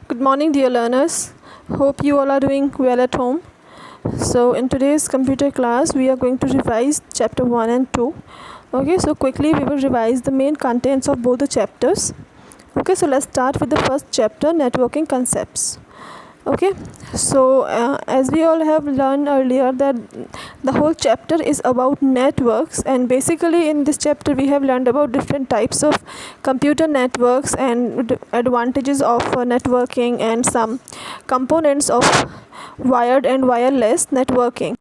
Good morning, dear learners. Hope you all are doing well at home. So, in today's computer class, we are going to revise chapter 1 and 2. Okay, so quickly we will revise the main contents of both the chapters. Okay, so let's start with the first chapter, networking concepts. Okay, so as we all have learned earlier that the whole chapter is about networks, and basically in this chapter we have learned about different types of computer networks and advantages of networking and some components of wired and wireless networking.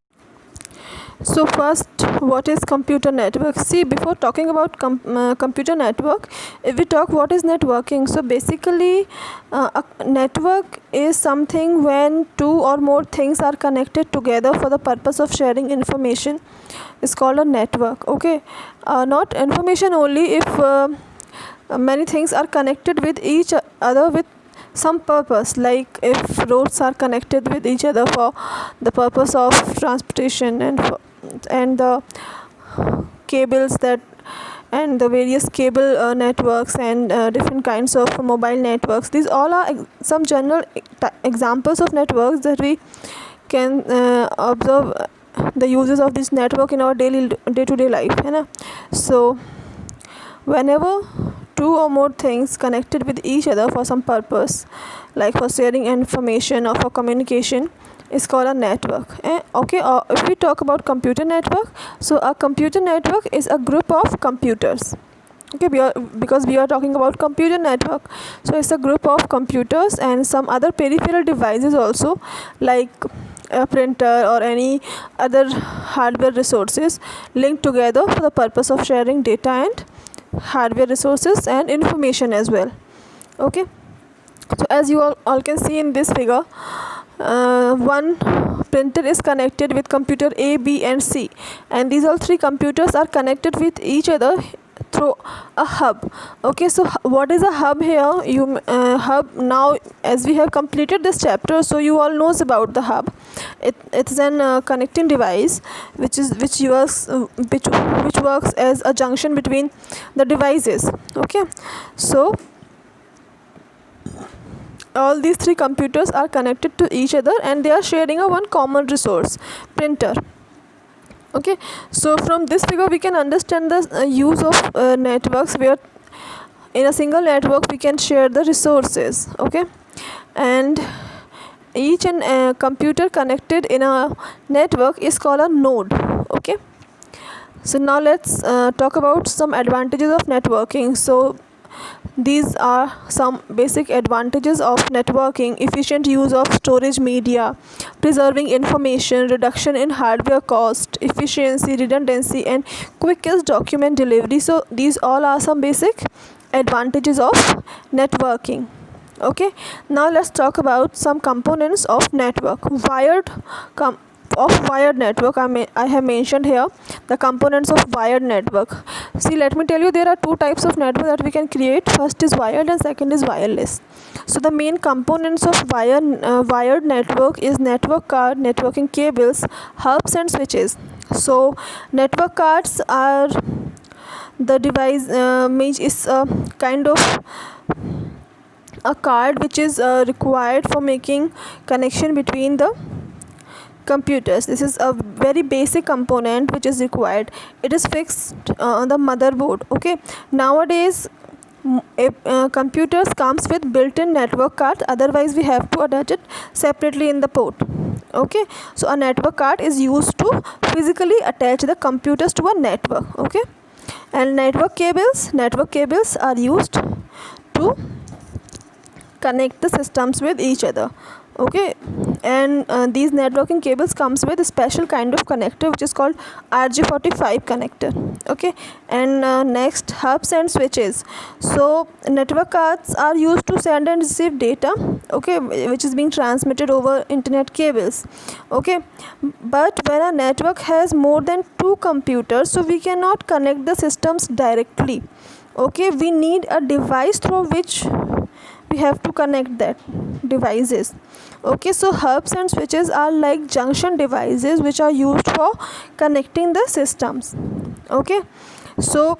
So first, what is computer network? See, before talking about computer network, if we talk what is networking, so basically a network is something when two or more things are connected together for the purpose of sharing information. It's called a network. Okay, not information only, if many things are connected with each other with some purpose, like if roads are connected with each other for the purpose of transportation and the cables that and the various cable networks and different kinds of mobile networks. These all are some general examples of networks that we can observe the uses of this network in our day-to-day life, so whenever two or more things connected with each other for some purpose, like for sharing information or for communication, is called a network. Okay, if we talk about computer network, so a computer network is a group of computers. Okay, because we are talking about computer network, so it's a group of computers and some other peripheral devices also, like a printer or any other hardware resources linked together for the purpose of sharing data and hardware resources and information as well. Okay, so as you all can see in this figure, one printer is connected with computer A, B and C, and these all three computers are connected with each other through a hub. Okay, so what is a hub here? Hub, now as we have completed this chapter, so you all knows about the hub. It's an connecting device which works as a junction between the devices. Okay, so all these three computers are connected to each other and they are sharing a one common resource, printer. Okay, so from this figure we can understand the use of networks, where in a single network we can share the resources. Okay, and each and computer connected in a network is called a node. Okay, so now let's talk about some advantages of networking. So these are some basic advantages of networking: efficient use of storage media, preserving information, reduction in hardware cost, efficiency, redundancy and quickest document delivery. So these all are some basic advantages of networking. Okay, now let's talk about some components of network. Wired network, I have mentioned here the components of wired network. See, let me tell you, there are two types of network that we can create. First is wired and second is wireless. So the main components of wired network is network card, networking cables, hubs and switches. So network cards are the device is a kind of a card which is required for making connection between the computers. This is a very basic component which is required. It is fixed on the motherboard. Okay, nowadays computers comes with built-in network card, otherwise we have to attach it separately in the port. Okay, so a network card is used to physically attach the computers to a network. Okay, and network cables are used to connect the systems with each other. Okay, and these networking cables comes with a special kind of connector which is called RJ45 connector. Okay, and next, hubs and switches. So network cards are used to send and receive data, okay, which is being transmitted over internet cables. Okay, but when a network has more than two computers, so we cannot connect the systems directly. Okay, we need a device through which we have to connect that devices. Okay, so hubs and switches are like junction devices which are used for connecting the systems. Okay, so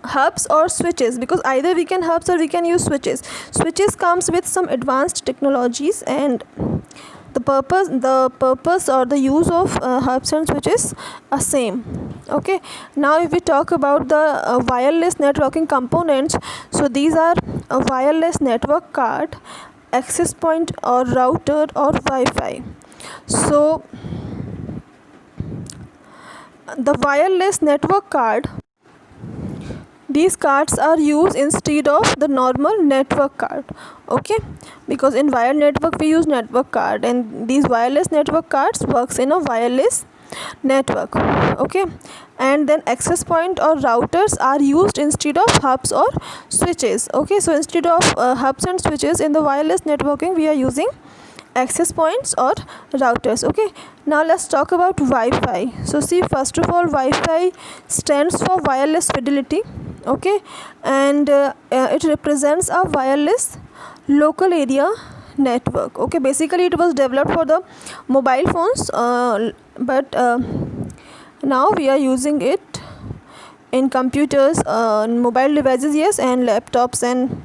hubs or switches, because either we can hubs or we can use switches. Switches comes with some advanced technologies, and the purpose or the use of hubs and switches are same. Okay, now if we talk about the wireless networking components, so these are a wireless network card, access point or router or Wi-Fi. So the wireless network card, these cards are used instead of the normal network card. Okay, because in wired network we use network card, and these wireless network cards works in a wireless network. Okay, and then access point or routers are used instead of hubs or switches. Okay, so instead of hubs and switches in the wireless networking, we are using access points or routers. Okay, now let's talk about Wi-Fi. So see, first of all, Wi-Fi stands for wireless fidelity. Okay, and it represents a wireless local area network. Okay, basically it was developed for the mobile phones, but now we are using it in computers, mobile devices, yes, and laptops, and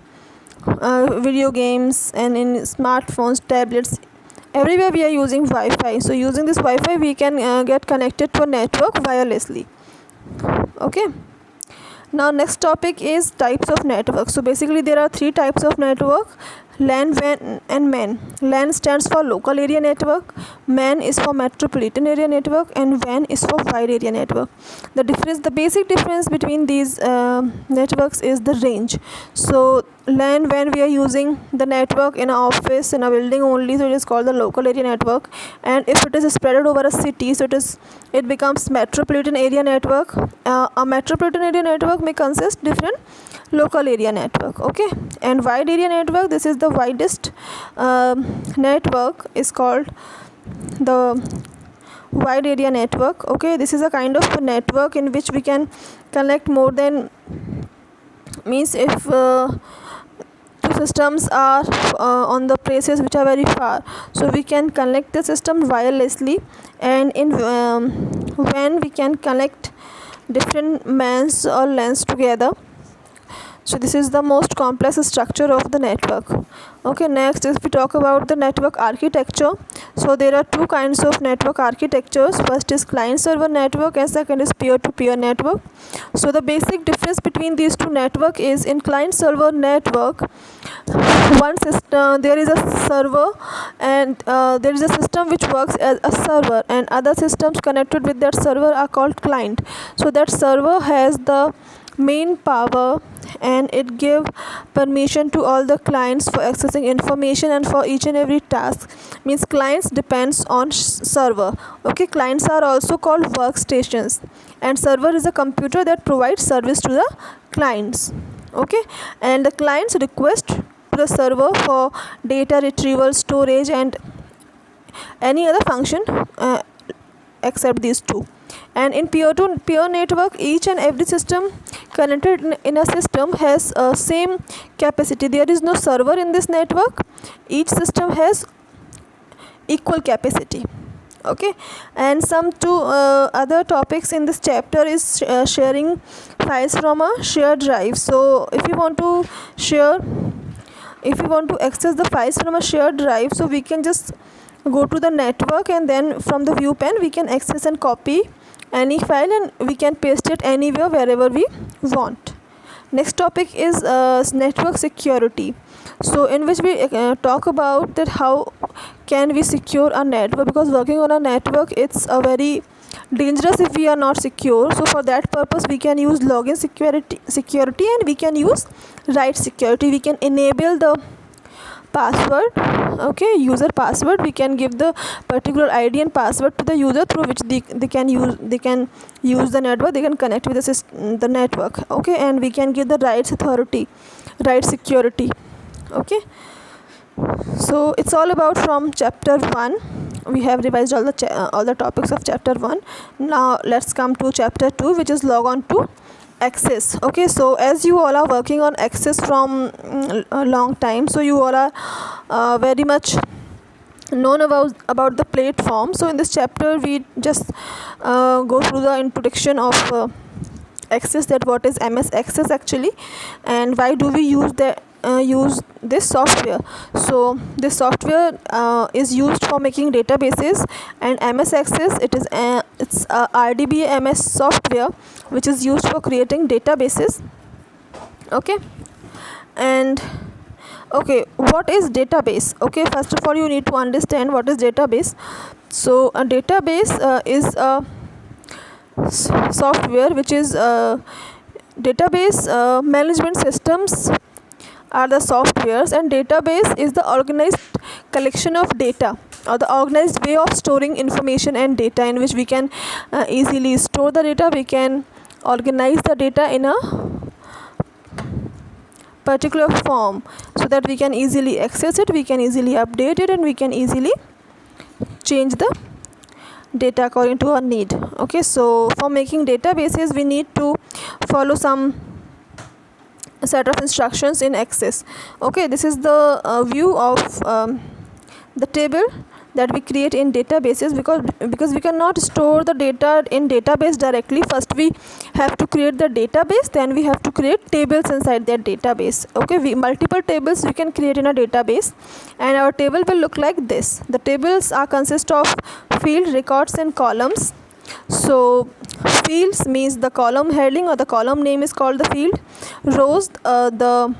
video games, and in smartphones, tablets, everywhere we are using Wi-Fi. So using this Wi-Fi we can get connected to a network wirelessly. Okay, now next topic is types of network. So basically there are three types of network: LAN, WAN and MAN. LAN stands for local area network, MAN is for metropolitan area network, and WAN is for wide area network. The basic difference between these networks is the range. So LAN, when we are using the network in an office, in a building only, so it is called the local area network. And if it is spread over a city, so it becomes metropolitan area network. A metropolitan area network may consist different local area network. Okay, and wide area network, this is the widest network, is called the wide area network. Okay, this is a kind of a network in which we can connect more than, means if two systems are on the places which are very far, so we can connect the system wirelessly. And in when we can connect different MANs or LANs together. So this is the most complex structure of the network. Okay, next is we talk about the network architecture. So there are two kinds of network architectures. First is client server network, and second is peer-to-peer network. So the basic difference between these two network is, in client server network, one system, there is a server, and there is a system which works as a server, and other systems connected with that server are called client. So that server has the main power, and it give permission to all the clients for accessing information and for each and every task. Means clients depends on server. Okay, clients are also called workstations, and server is a computer that provides service to the clients. Okay, and the clients request to the server for data retrieval, storage, and any other function except these two. And in peer-to-peer network, each and every system connected in a system has same capacity. There is no server in this network. Each system has equal capacity. Okay, and some two other topics in this chapter is sharing files from a shared drive. So if you want to access the files from a shared drive, so we can just go to the network, and then from the view pane we can access and copy any file, and we can paste it anywhere, wherever we want. Next topic is network security. So in which we talk about that how can we secure a network, because working on a network, it's a very dangerous if we are not secure. So for that purpose we can use login security, and we can use write security. We can enable the password, okay, user password. We can give the particular ID and password to the user, through which they can use the network, they can connect with the network. Okay, and we can give the write security. Okay, so it's all about from chapter 1. We have revised all the topics of chapter 1. Now let's come to chapter 2, which is log on to access. Okay, so as you all are working on access from a long time, so you all are very much known about the platform. So in this chapter we just go through the introduction of Access, that what is MS Access actually, and why do we use this software. So this software is used for making databases, and MS Access, it's a RDBMS software which is used for creating databases. Okay, and okay, what is database? Okay, first of all you need to understand what is database. So a database is a software which is database management systems are the softwares, and database is the organized collection of data, or the organized way of storing information and data, in which we can easily store the data, we can organize the data in a particular form so that we can easily access it, we can easily update it, and we can easily change the data according to our need. Okay, so for making databases we need to follow some set of instructions in Access. Okay, this is the view of the table that we create in databases, because we cannot store the data in database directly. First we have to create the database, then we have to create tables inside that database. Okay, multiple tables we can create in a database, and our table will look like this. The tables are consist of field, records and columns. So fields means the column heading or the column name is called the field. Rows, the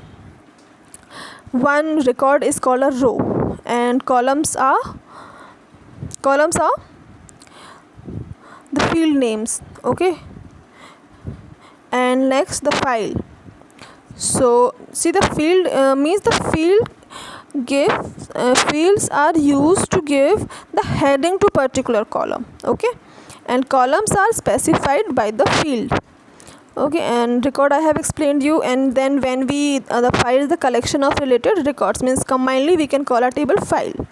one record is called a row, and columns are the field names. Okay, and next the file. So see, the field means the field fields are used to give the heading to particular column. Okay, and columns are specified by the field. Okay, and record I have explained you. And then when we the file is the collection of related records, means combinedly we can call a table file.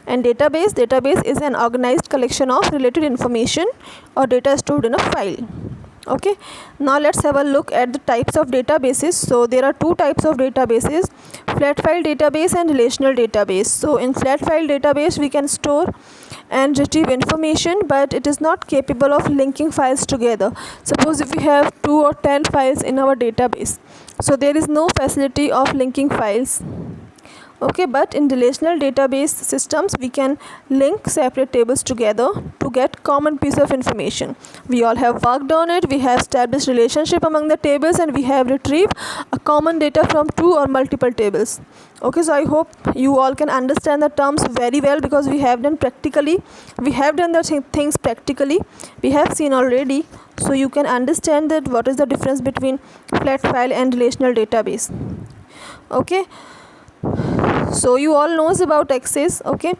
And database is an organized collection of related information or data stored in a file. Okay, now let's have a look at the types of databases. So there are two types of databases: flat file database and relational database. So in flat file database we can store and retrieve information, but it is not capable of linking files together. Suppose if we have 2 or 10 files in our database, so there is no facility of linking files. Okay, but in relational database systems we can link separate tables together to get common piece of information. We all have worked on it, we have established relationship among the tables, and we have retrieved a common data from 2 or multiple tables. Okay, so I hope you all can understand the terms very well, because we have done practically, we have done the things practically, we have seen already. So you can understand that what is the difference between flat file and relational database. Okay, so you all knows about Access. Okay,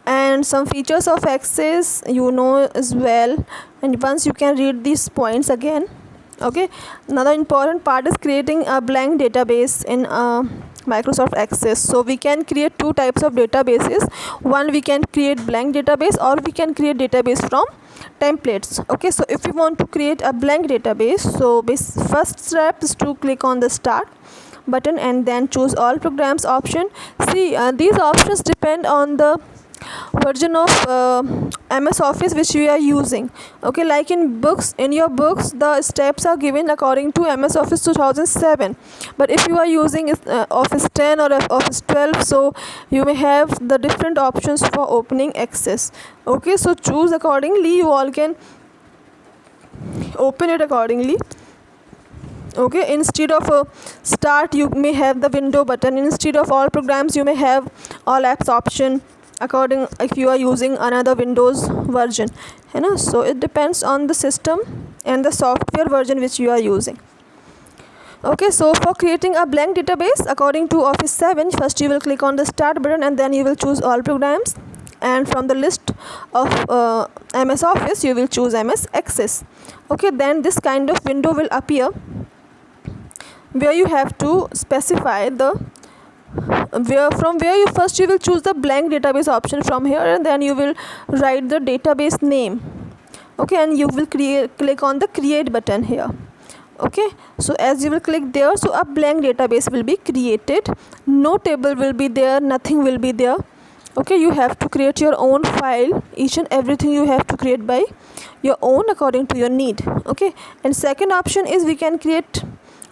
and some features of Access you know as well, and once you can read these points again. Okay, another important part is creating a blank database in Microsoft Access. So we can create two types of databases. One, we can create blank database, or we can create database from templates. Okay, so if you want to create a blank database, so first step is to click on the start button and then choose all programs option. See, these options depend on the version of MS Office which you are using. Okay, like in your books the steps are given according to MS Office 2007, but if you are using Office 10 or Office 12, so you may have the different options for opening Access. Okay, so choose accordingly, you all can open it accordingly. Okay, instead of start you may have the window button, instead of all programs you may have all apps option, according if you are using another Windows version, you know. So it depends on the system and the software version which you are using. Okay, so for creating a blank database according to Office 7, first you will click on the start button and then you will choose all programs, and from the list of MS Office you will choose MS Access. Okay, then this kind of window will appear where you have to specify the from where you first you will choose the blank database option from here, and then you will write the database name. Okay, and you will click on the create button here. Okay, so as you will click there, so a blank database will be created, no table will be there, nothing will be there. Okay, you have to create your own file. Each and everything you have to create by your own according to your need. Okay, and second option is we can create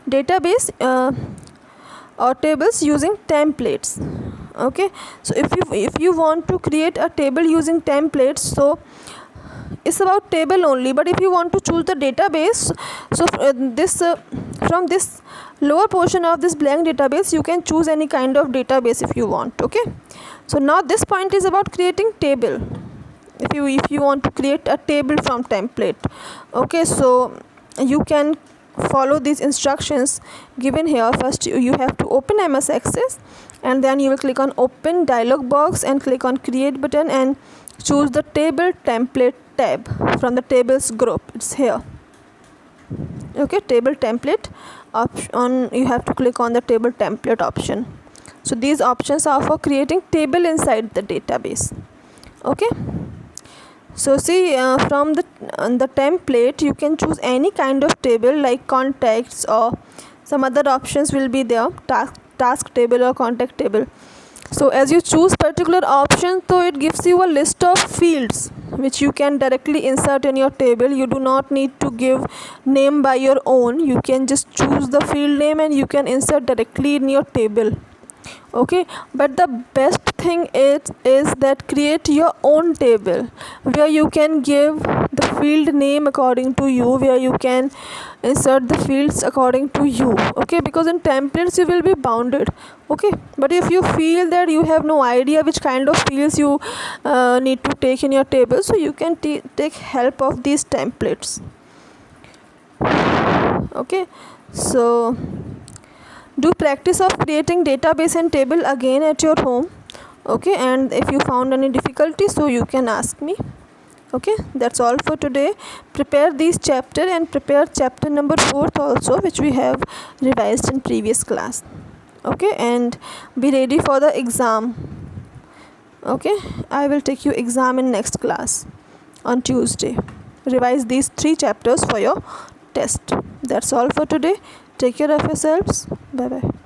database or tables using templates. Okay, so if you want to create a table using templates, so it's about table only. But if you want to choose the database, so from this lower portion of this blank database, you can choose any kind of database if you want. Okay, so now this point is about creating table. If you want to create a table from template, okay, so you can follow these instructions given here. First you have to open MS Access, and then you will click on open dialog box and click on create button and choose the table template tab from the tables group. It's here. Okay, table template option, you have to click on the table template option. So these options are for creating table inside the database. Okay, so see, from the template you can choose any kind of table like contacts, or some other options will be there, task table or contact table. So as you choose particular option, so it gives you a list of fields which you can directly insert in your table. You do not need to give name by your own. You can just choose the field name and you can insert directly in your table. Okay, but the best thing is that create your own table where you can give the field name according to you, where you can insert the fields according to you. Okay, because in templates you will be bounded. Okay, but if you feel that you have no idea which kind of fields you need to take in your table, so you can take help of these templates. Okay, so do practice of creating database and table again at your home. Okay, and if you found any difficulty, so you can ask me. Okay, that's all for today. Prepare these chapter and prepare chapter number 4 also, which we have revised in previous class. Okay, and be ready for the exam. Okay, I will take you exam in next class on Tuesday. Revise these 3 chapters for your test. That's all for today. Take care of yourselves. Bye bye.